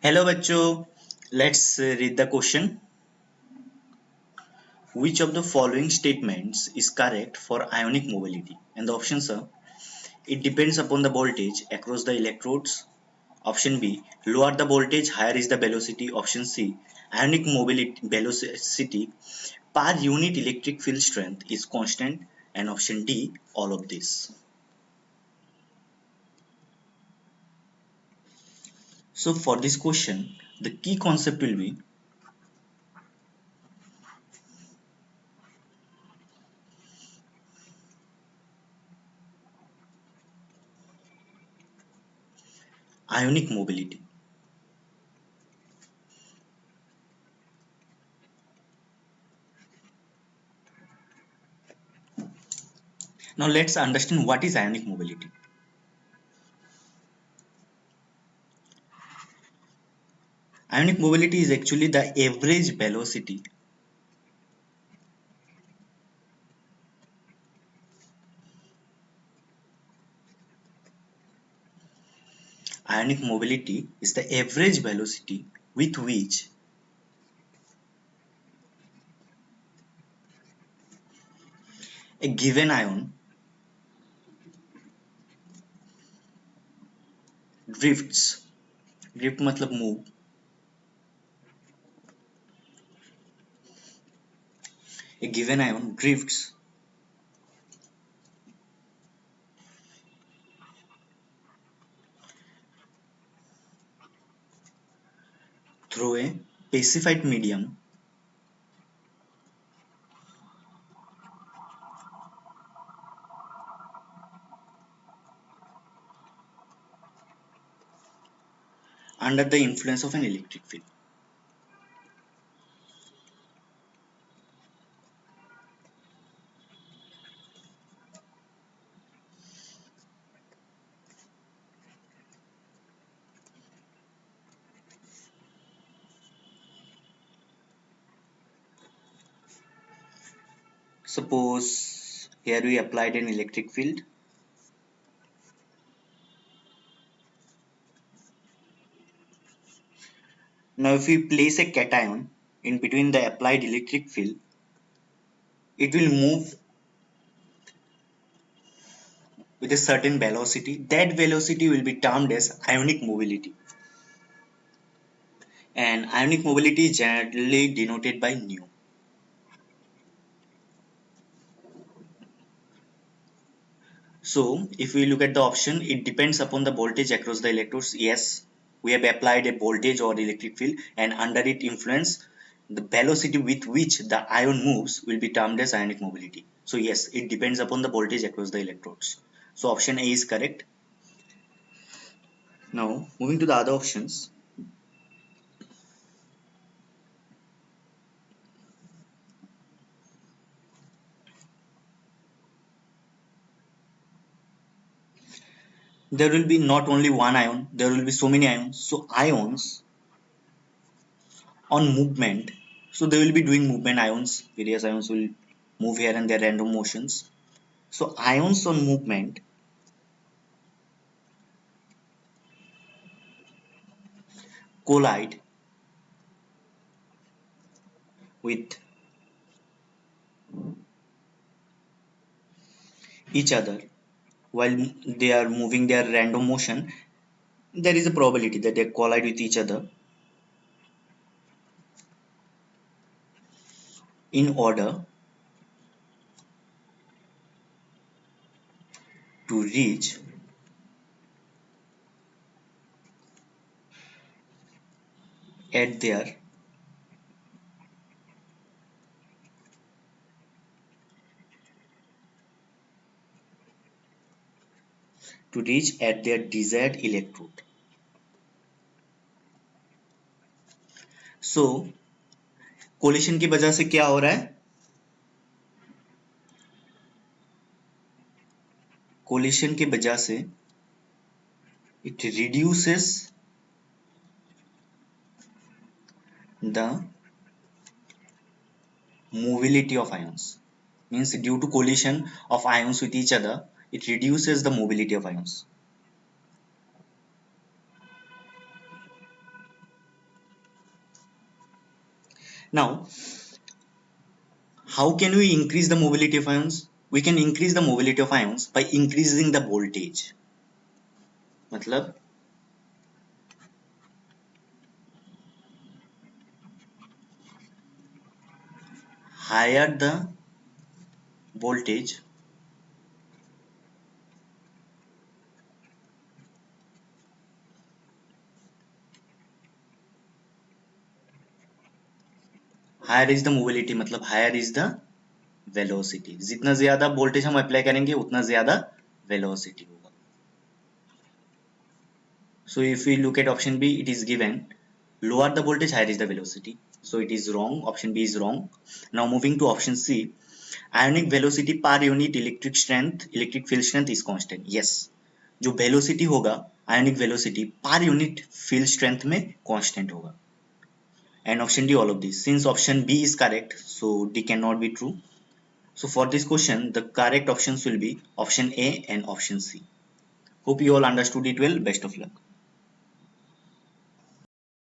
Hello बच्चों, let's read the question. Which of the following statements is correct for ionic mobility? And the options are: it depends upon the voltage across the electrodes. Option B: lower the voltage, higher is the velocity. Option C: ionic mobility velocity per unit electric field strength is constant. And option D: all of this. So for this question, the key concept will be ionic mobility. Now let's understand what is ionic mobility. Ionic mobility is actually the average velocity ionic mobility is the average velocity with which a given ion drifts. Drift मतलब move. A given ion drifts through a specified medium under the influence of an electric field. Suppose here we applied an electric field. Now if we place a cation in between the applied electric field, it will move with a certain velocity. That velocity will be termed as ionic mobility. And ionic mobility is generally denoted by nu. So if we look at the option, it depends upon the voltage across the electrodes. Yes, we have applied a voltage or electric field, and under it influence, the velocity with which the ion moves will be termed as ionic mobility. So yes, it depends upon the voltage across the electrodes. So option A is correct. Now moving to the other options. There will be not only one ion, there will be so many ions. So ions on movement, so they will be doing movement. Ions, various ions will move here and there, random motions. So ions on movement collide with each other while they are moving their random motion. There is a probability that they collide with each other in order to reach at their desired electrode. So collision की वजह से क्या हो रहा है? Collision की वजह से it reduces the mobility of ions. Means due to collision of ions with each other, it reduces the mobility of ions. Now, how can we increase the mobility of ions? We can increase the mobility of ions by increasing the voltage. मतलब higher the voltage, higher is the mobility, मतलब higher is the velocity. जितना ज्यादा voltage हम apply करेंगे उतना ज्यादा velocity होगा. So if we look at option B, it is given lower the voltage, higher is the velocity. So it is wrong. Option B is wrong. Now moving to option C, ionic velocity per unit electric strength, electric field strength is constant. Yes, जो velocity होगा ionic velocity per unit field strength में constant होगा. And option D all of this. Since option B is correct, so D cannot be true. So for this question, the correct options will be option A and option C. Hope you all understood it well. Best of luck.